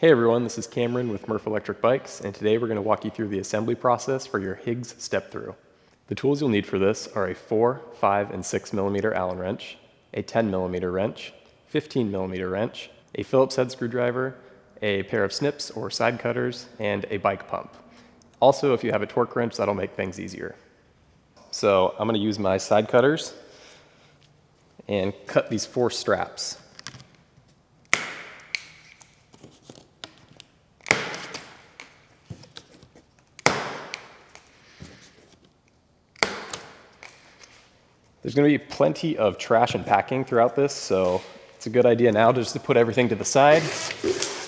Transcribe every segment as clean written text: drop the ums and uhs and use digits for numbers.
Hey everyone, this is Cameron with Murf Electric Bikes, and today we're going to walk you through the assembly process for your Higgs Step-Thru. The tools you'll need for this are a 4, 5, and 6 millimeter Allen wrench, a 10 millimeter wrench, 15 millimeter wrench, a Phillips head screwdriver, a pair of snips or side cutters, and a bike pump. Also, if you have a torque wrench, that'll make things easier. So I'm going to use my side cutters and cut these 4 straps. There's going to be plenty of trash and packing throughout this, so it's a good idea now just to put everything to the side,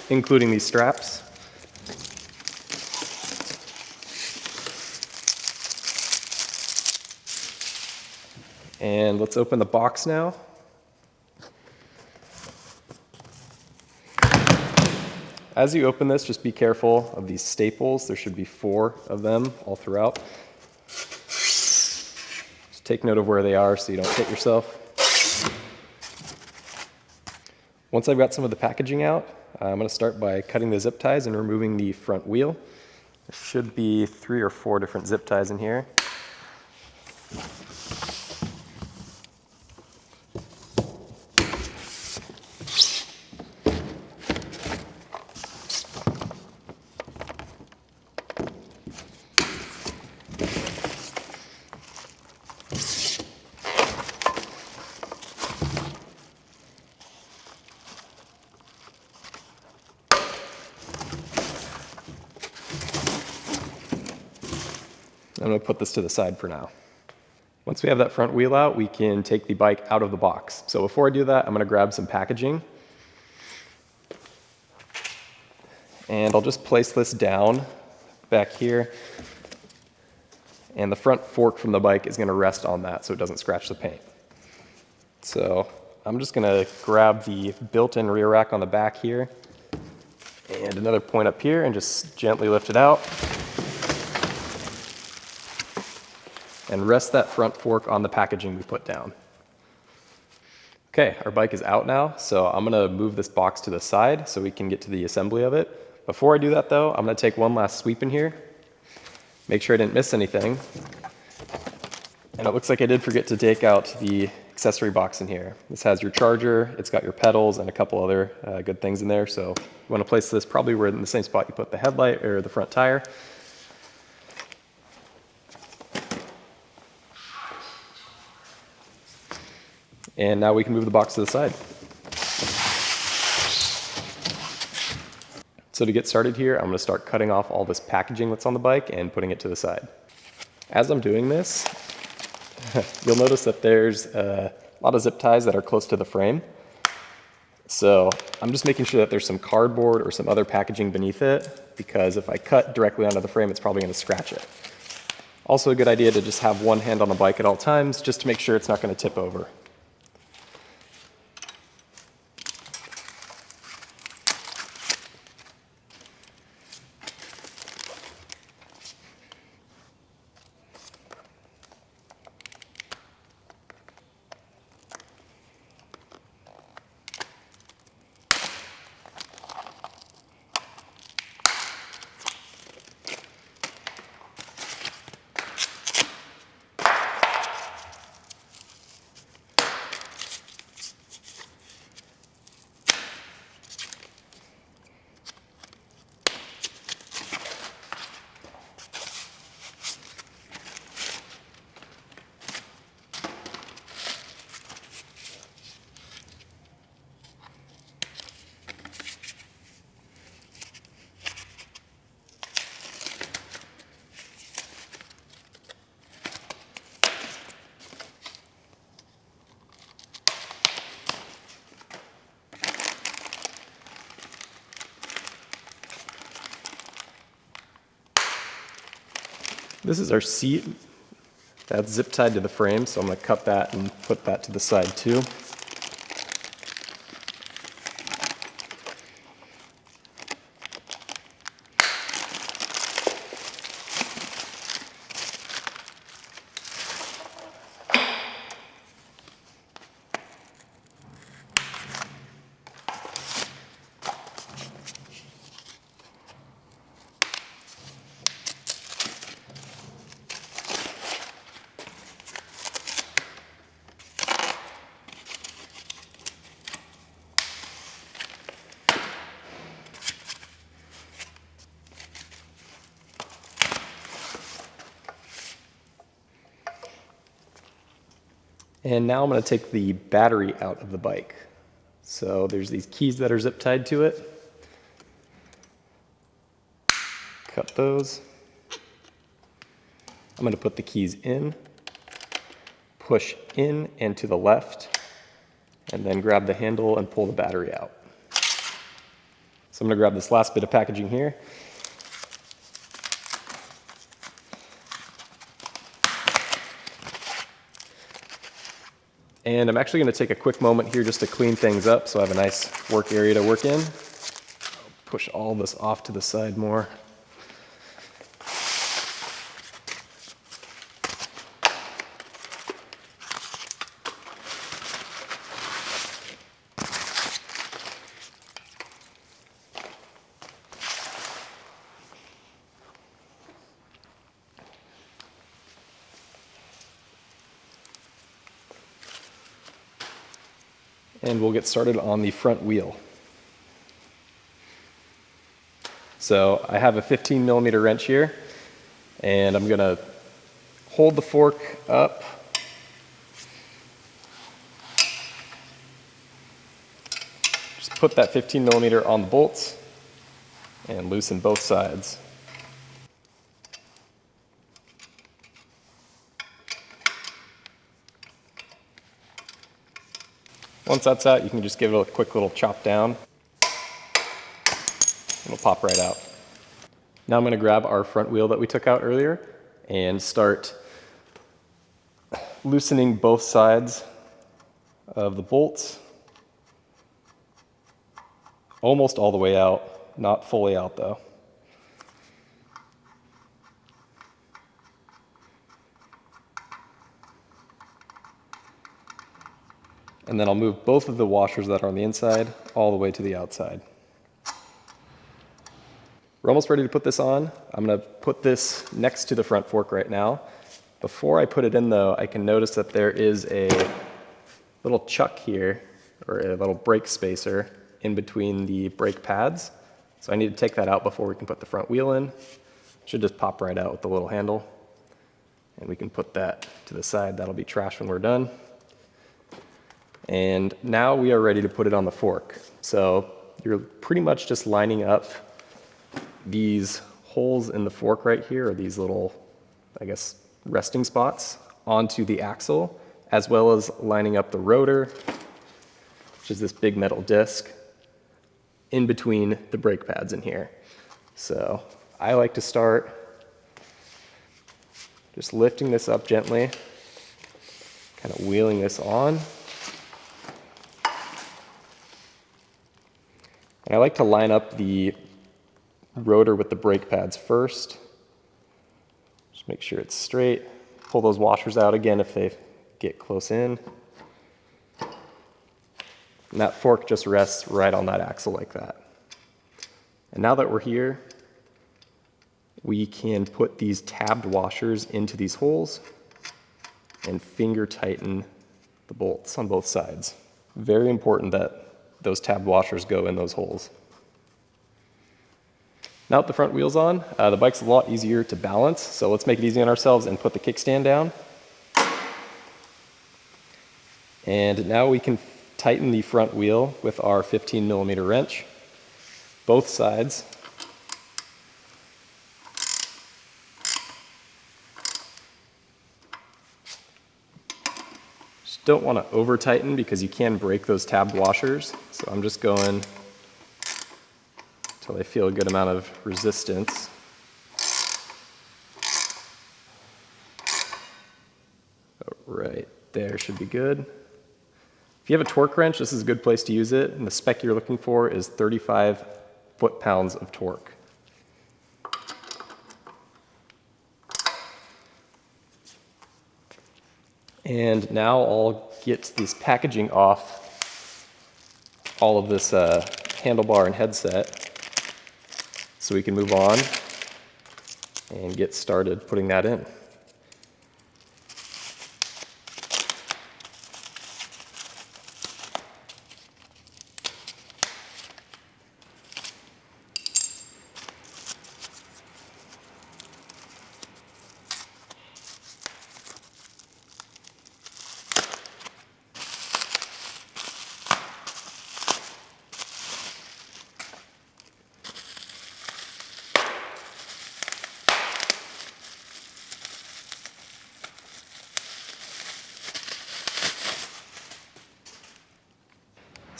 including these straps. And let's open the box now. As you open this, just be careful of these staples. There should be 4 of them all throughout. Take note of where they are so you don't hit yourself. Once I've got some of the packaging out, I'm going to start by cutting the zip ties and removing the front wheel. There should be 3 or 4 different zip ties in here. I'm going to put this to the side for now. Once we have that front wheel out, we can take the bike out of the box. So before I do that, I'm going to grab some packaging. And I'll just place this down back here. And the front fork from the bike is going to rest on that so it doesn't scratch the paint. So I'm just going to grab the built-in rear rack on the back here and another point up here and just gently lift it out. And rest that front fork on the packaging we put down. Okay, our bike is out now, so I'm gonna move this box to the side so we can get to the assembly of it. Before I do that though, I'm gonna take one last sweep in here, make sure I didn't miss anything. And it looks like I did forget to take out the accessory box in here. This has your charger, it's got your pedals and a couple other good things in there, so you wanna place this probably where in the same spot you put the headlight or the front tire. And now we can move the box to the side. So to get started here, I'm going to start cutting off all this packaging that's on the bike and putting it to the side. As I'm doing this, you'll notice that there's a lot of zip ties that are close to the frame. So I'm just making sure that there's some cardboard or some other packaging beneath it, because if I cut directly onto the frame, it's probably going to scratch it. Also a good idea to just have one hand on the bike at all times, just to make sure it's not going to tip over. This is our seat. That's zip tied to the frame, so I'm going to cut that and put that to the side too. And now I'm going to take the battery out of the bike. So there's these keys that are zip tied to it. Cut those. I'm going to put the keys in, push in and to the left, and then grab the handle and pull the battery out. So I'm going to grab this last bit of packaging here. And I'm actually going to take a quick moment here just to clean things up so I have a nice work area to work in. Push all this off to the side more. And we'll get started on the front wheel. So I have a 15mm wrench here, and I'm gonna hold the fork up, just put that 15mm on the bolts, and loosen both sides. Once that's out, you can just give it a quick little chop down. It'll pop right out. Now I'm going to grab our front wheel that we took out earlier and start loosening both sides of the bolts. Almost all the way out, not fully out though. And then I'll move both of the washers that are on the inside all the way to the outside. We're almost ready to put this on. I'm going to put this next to the front fork right now. Before I put it in though, I can notice that there is a little chuck here, or a little brake spacer in between the brake pads. So I need to take that out before we can put the front wheel in. Should just pop right out with the little handle. And we can put that to the side. That'll be trash when we're done. And now we are ready to put it on the fork. So you're pretty much just lining up these holes in the fork right here, or these little, I guess, resting spots onto the axle, as well as lining up the rotor, which is this big metal disc, in between the brake pads in here. So I like to start just lifting this up gently, kind of wheeling this on. And I like to line up the rotor with the brake pads first. Just make sure it's straight. Pull those washers out again if they get close in. And that fork just rests right on that axle like that. And now that we're here, we can put these tabbed washers into these holes and finger tighten the bolts on both sides. Very important that those tabbed washers go in those holes. Now that the front wheel's on, the bike's a lot easier to balance, so let's make it easy on ourselves and put the kickstand down. And now we can tighten the front wheel with our 15mm wrench, both sides. Just don't want to over tighten because you can break those tabbed washers, so I'm just going until I feel a good amount of resistance. Right there should be good. If you have a torque wrench, this is a good place to use it, and the spec you're looking for is 35 foot-pounds of torque. And now I'll get this packaging off all of this handlebar and headset, so we can move on and get started putting that in.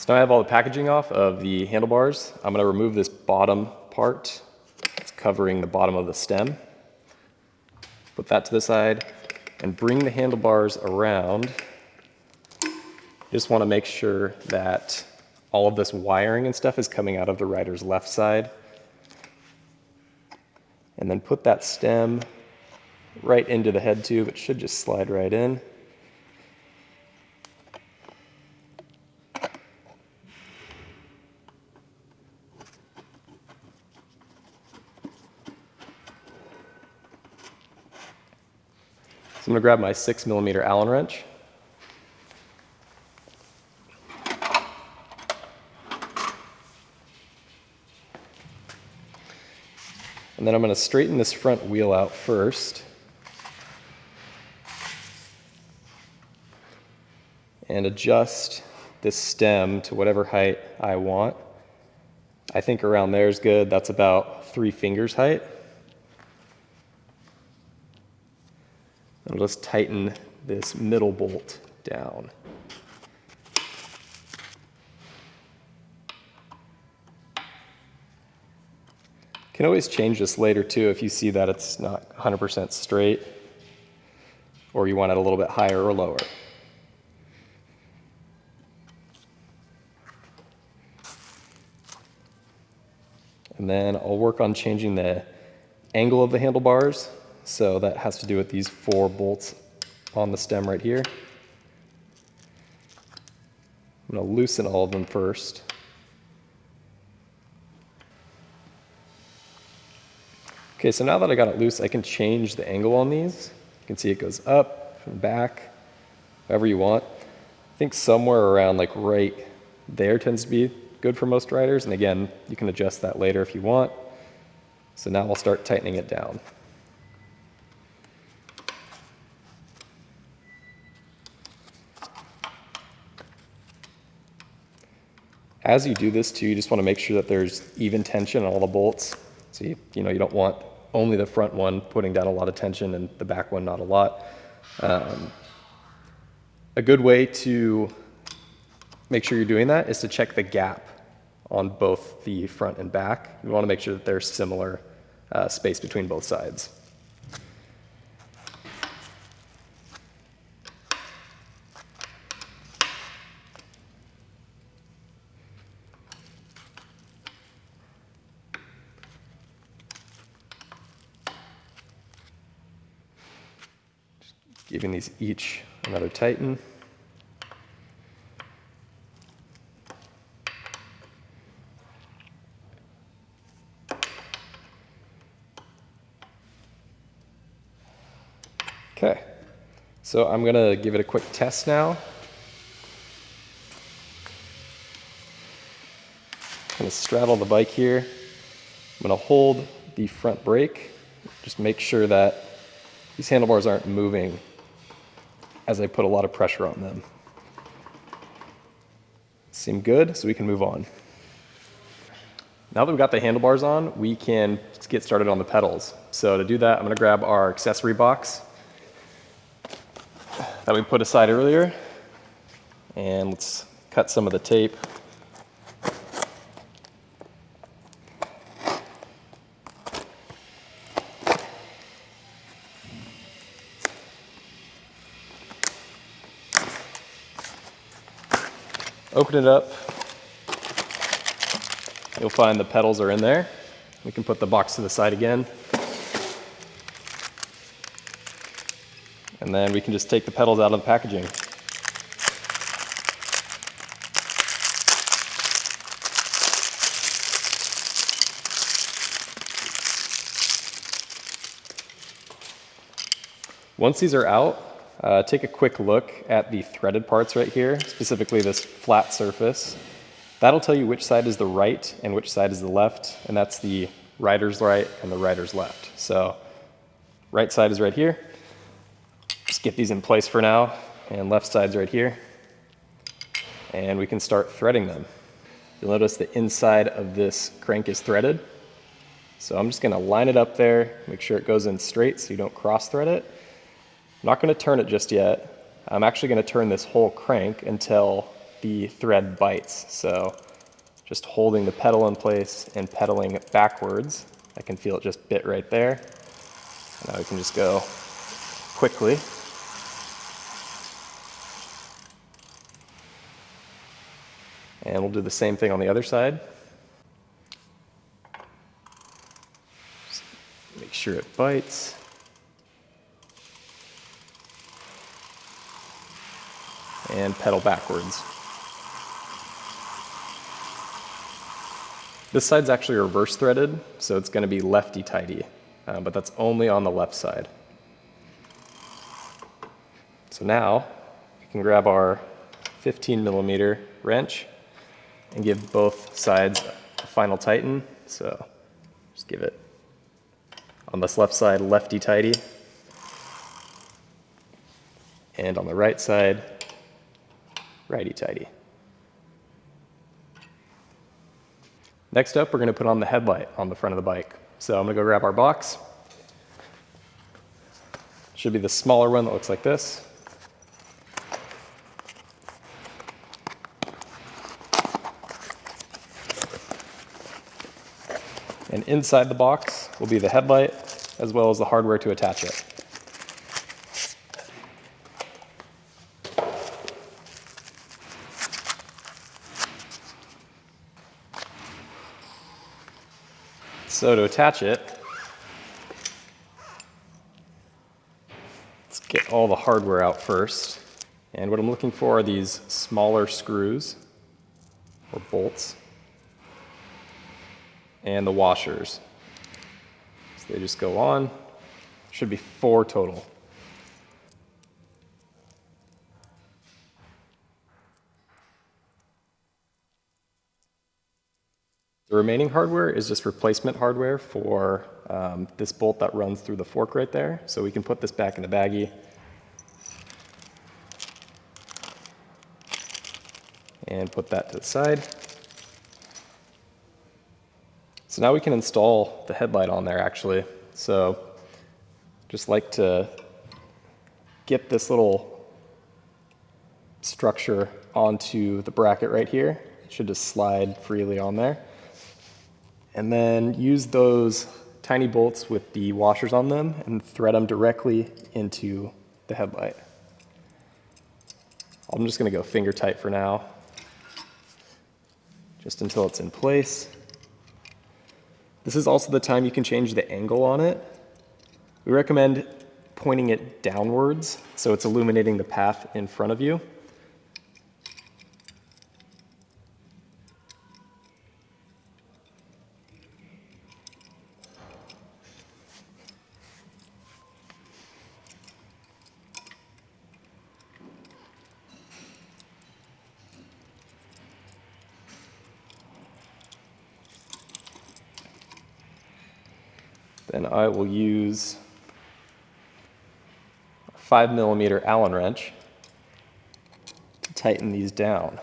So now I have all the packaging off of the handlebars. I'm going to remove this bottom part. It's covering the bottom of the stem. Put that to the side and bring the handlebars around. Just want to make sure that all of this wiring and stuff is coming out of the rider's left side. And then put that stem right into the head tube. It should just slide right in. So I'm going to grab my 6mm Allen wrench. And then I'm going to straighten this front wheel out first. And adjust this stem to whatever height I want. I think around there is good. That's about 3 fingers height. I'll just tighten this middle bolt down. You can always change this later too if you see that it's not 100% straight or you want it a little bit higher or lower. And then I'll work on changing the angle of the handlebars. So that has to do with these 4 bolts on the stem right here. I'm going to loosen all of them first. Okay, so now that I got it loose, I can change the angle on these. You can see it goes up and back, however you want. I think somewhere around like right there tends to be good for most riders. And again, you can adjust that later if you want. So now I'll start tightening it down. As you do this too, you just want to make sure that there's even tension on all the bolts. So you don't want only the front one putting down a lot of tension and the back one not a lot. A good way to make sure you're doing that is to check the gap on both the front and back. You want to make sure that there's similar space between both sides. Giving these each another tighten. Okay, so I'm gonna give it a quick test now. I'm gonna straddle the bike here. I'm gonna hold the front brake. Just make sure that these handlebars aren't moving as I put a lot of pressure on them. Seem good, so we can move on. Now that we've got the handlebars on, we can get started on the pedals. So to do that, I'm gonna grab our accessory box that we put aside earlier, and let's cut some of the tape. Open it up. You'll find the pedals are in there. We can put the box to the side again. And then we can just take the pedals out of the packaging. Once these are out, take a quick look at the threaded parts right here, specifically this flat surface. That'll tell you which side is the right and which side is the left, and that's the rider's right and the rider's left. So right side is right here. Just get these in place for now, and left side's right here. And we can start threading them. You'll notice the inside of this crank is threaded. So I'm just gonna line it up there, make sure it goes in straight so you don't cross thread it. I'm not gonna turn it just yet. I'm actually gonna turn this whole crank until the thread bites. So just holding the pedal in place and pedaling backwards, I can feel it just bit right there. And now we can just go quickly. And we'll do the same thing on the other side. Just make sure it bites. And pedal backwards. This side's actually reverse threaded, so it's going to be lefty-tighty, but that's only on the left side. So now we can grab our 15mm wrench and give both sides a final tighten. So just give it on this left side lefty-tighty, and on the right side righty-tighty. Next up, we're going to put on the headlight on the front of the bike. So I'm going to go grab our box. Should be the smaller one that looks like this. And inside the box will be the headlight as well as the hardware to attach it. So to attach it, let's get all the hardware out first. And what I'm looking for are these smaller screws or bolts and the washers. So they just go on. Should be 4 total. The remaining hardware is just replacement hardware for this bolt that runs through the fork right there. So we can put this back in the baggie. And put that to the side. So now we can install the headlight on there actually. So just like to get this little structure onto the bracket right here. It should just slide freely on there. And then use those tiny bolts with the washers on them and thread them directly into the headlight. I'm just going to go finger tight for now, just until it's in place. This is also the time you can change the angle on it. We recommend pointing it downwards so it's illuminating the path in front of you. Then I will use a 5mm Allen wrench to tighten these down.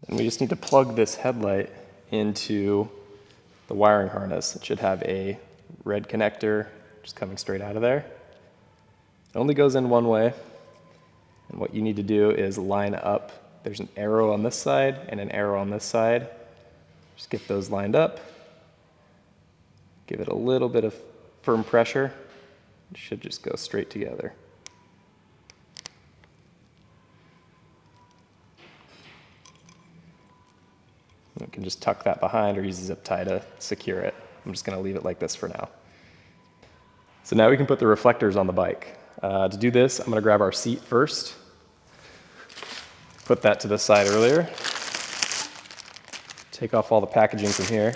And we just need to plug this headlight into the wiring harness. It should have a red connector just coming straight out of there. It only goes in one way. And what you need to do is line up. There's an arrow on this side and an arrow on this side. Just get those lined up. Give it a little bit of firm pressure. It should just go straight together. You can just tuck that behind or use a zip tie to secure it. I'm just going to leave it like this for now. So now we can put the reflectors on the bike. To do this, I'm going to grab our seat first. Put that to the side earlier. Take off all the packaging from here.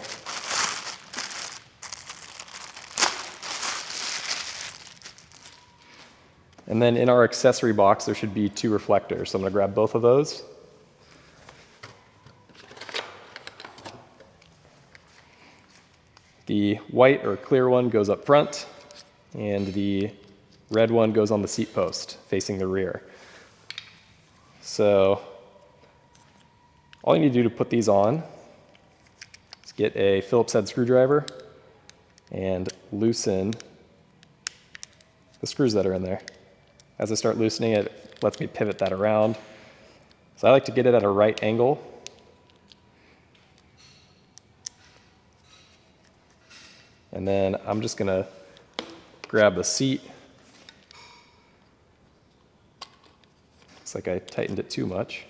And then in our accessory box, there should be 2 reflectors. So I'm going to grab both of those. The white or clear one goes up front, and the red one goes on the seat post facing the rear. So all you need to do to put these on is get a Phillips head screwdriver and loosen the screws that are in there. As I start loosening it, it lets me pivot that around. So I like to get it at a right angle. And then I'm just gonna grab the seat. Looks like I tightened it too much.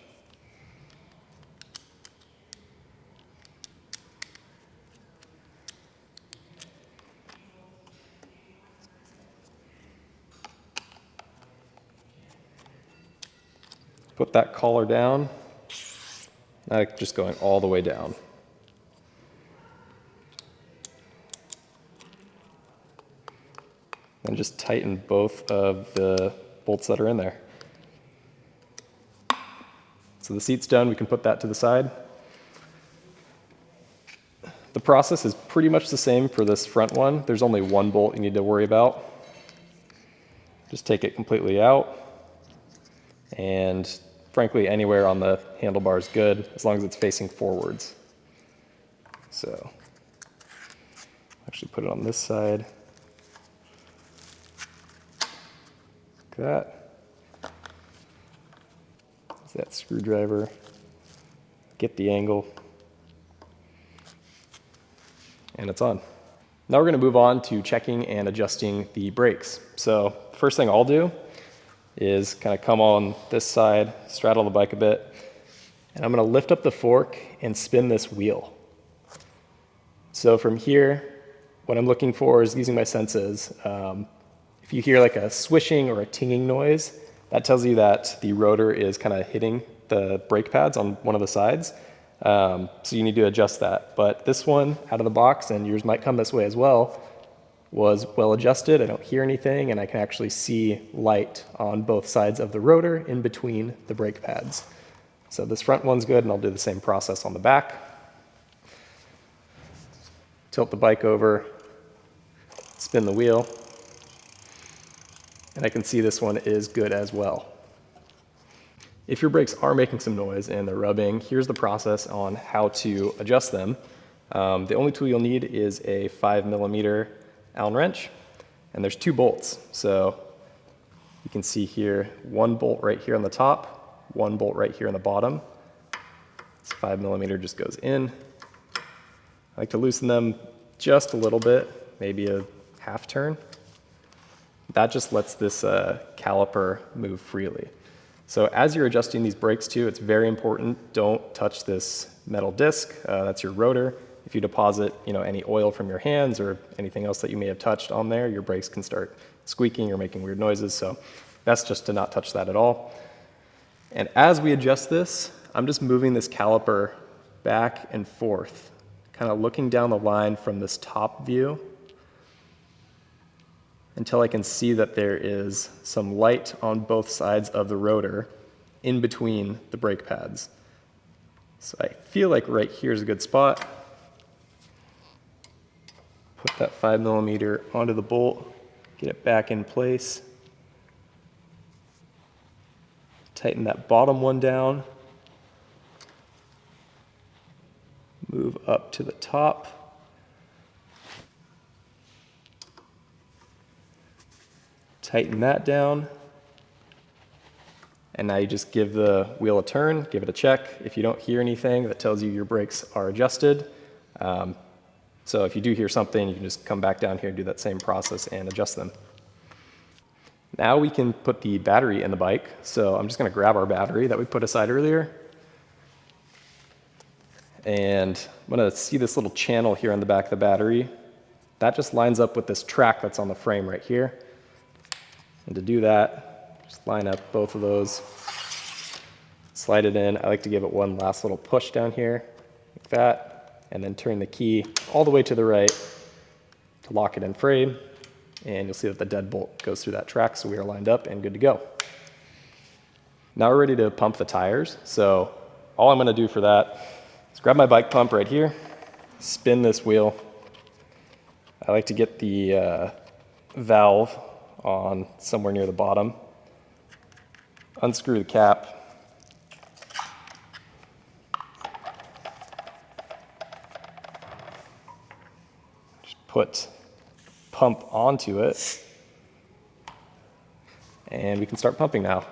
Put that collar down, now just going all the way down. And just tighten both of the bolts that are in there. So the seat's done, we can put that to the side. The process is pretty much the same for this front one. There's only one bolt you need to worry about. Just take it completely out. And frankly, anywhere on the handlebar is good, as long as it's facing forwards. So, actually put it on this side. Like that. Use that screwdriver. Get the angle. And it's on. Now we're going to move on to checking and adjusting the brakes. So, first thing I'll do is kind of come on this side, straddle the bike a bit, and I'm going to lift up the fork and spin this wheel. So from here, what I'm looking for is using my senses. If you hear like a swishing or a tinging noise, that tells you that the rotor is kind of hitting the brake pads on one of the sides. So you need to adjust that. But this one out of the box, and yours might come this way as well, was well adjusted. I don't hear anything, and I can actually see light on both sides of the rotor in between the brake pads. So this front one's good, and I'll do the same process on the back. Tilt the bike over, spin the wheel, and I can see this one is good as well. If your brakes are making some noise and they're rubbing, here's the process on how to adjust them. The only tool you'll need is a 5mm Allen wrench, and there's 2 bolts. So you can see here, 1 bolt right here on the top, 1 bolt right here on the bottom. This 5mm just goes in. I like to loosen them just a little bit, maybe a half turn. That just lets this caliper move freely. So as you're adjusting these brakes too, it's very important, don't touch this metal disc, that's your rotor. If you deposit, any oil from your hands or anything else that you may have touched on there, your brakes can start squeaking or making weird noises. So best just to not touch that at all. And as we adjust this, I'm just moving this caliper back and forth, kind of looking down the line from this top view until I can see that there is some light on both sides of the rotor in between the brake pads. So I feel like right here is a good spot. Put that 5mm onto the bolt, get it back in place. Tighten that bottom one down. Move up to the top. Tighten that down. And now you just give the wheel a turn, give it a check. If you don't hear anything, that tells you your brakes are adjusted. So if you do hear something, you can just come back down here and do that same process and adjust them. Now we can put the battery in the bike. So I'm just going to grab our battery that we put aside earlier. And I'm going to see this little channel here on the back of the battery. That just lines up with this track that's on the frame right here. And to do that, just line up both of those, slide it in. I like to give it one last little push down here, like that. And then turn the key all the way to the right to lock it in frame, and you'll see that the deadbolt goes through that track, so we are lined up and good to go. Now we're ready to pump the tires, so all I'm going to do for that is grab my bike pump right here, spin this wheel, I like to get the valve on somewhere near the bottom, unscrew the cap, just put pump onto it, and we can start pumping now.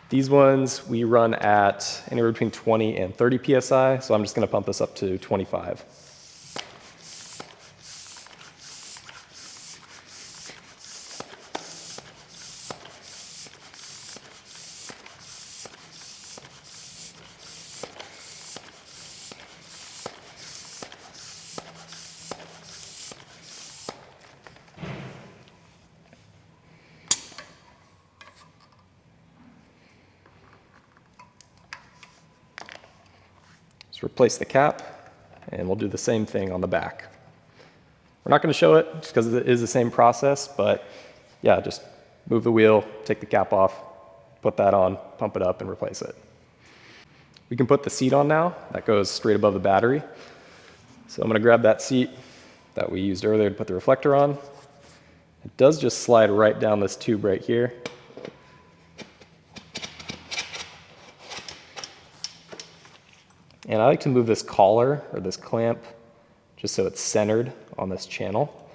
These ones we run at anywhere between 20 and 30 psi, so I'm just going to pump this up to 25. Just replace the cap, and we'll do the same thing on the back. We're not going to show it just because it is the same process, but yeah, just move the wheel, take the cap off, put that on, pump it up, and replace it. We can put the seat on now. That goes straight above the battery. So I'm going to grab that seat that we used earlier to put the reflector on. It does just slide right down this tube right here. And I like to move this collar, or this clamp, just so it's centered on this channel.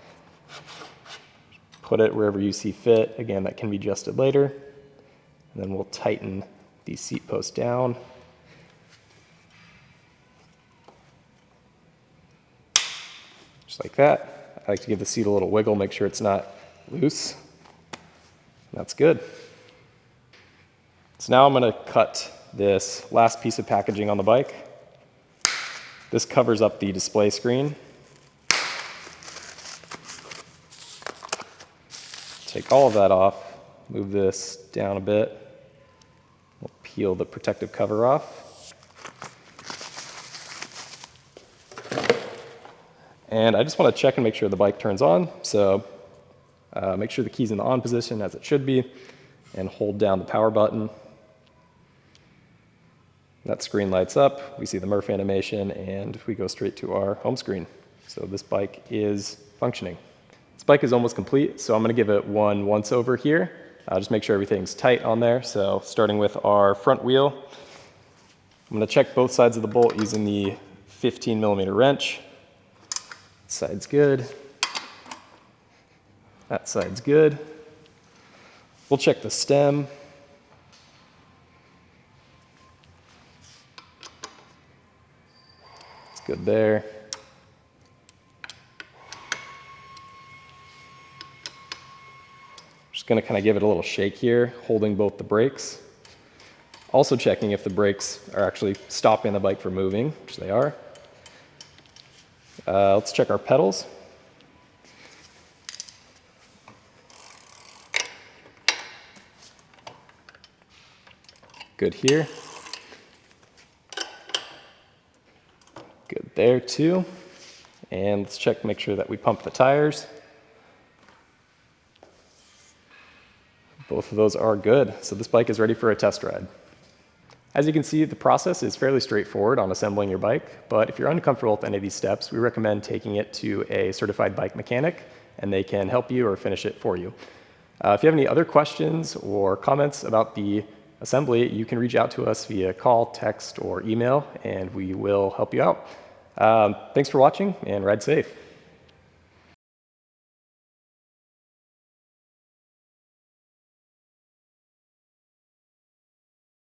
Put it wherever you see fit. Again, that can be adjusted later. And then we'll tighten these seat posts down. Just like that. I like to give the seat a little wiggle, make sure it's not loose. That's good. So now I'm going to cut this last piece of packaging on the bike. This covers up the display screen. Take all of that off, move this down a bit. We'll peel the protective cover off. And I just want to check and make sure the bike turns on. So make sure the key's in the on position as it should be, and hold down the power button. That screen lights up, we see the Murf animation, and we go straight to our home screen. So this bike is functioning. This bike is almost complete, so I'm going to give it one once over here. Just make sure everything's tight on there. So starting with our front wheel, I'm going to check both sides of the bolt using the 15mm wrench. This side's good. That side's good. We'll check the stem. Good there. Just going to kind of give it a little shake here, holding both the brakes. Also checking if the brakes are actually stopping the bike from moving, which they are. Let's check our pedals. Good here. Good there too. And let's check, make sure that we pump the tires. Both of those are good. So this bike is ready for a test ride. As you can see, the process is fairly straightforward on assembling your bike, but if you're uncomfortable with any of these steps, we recommend taking it to a certified bike mechanic, and they can help you or finish it for you. If you have any other questions or comments about the assembly, you can reach out to us via call, text, or email, and we will help you out. Thanks for watching, and ride safe.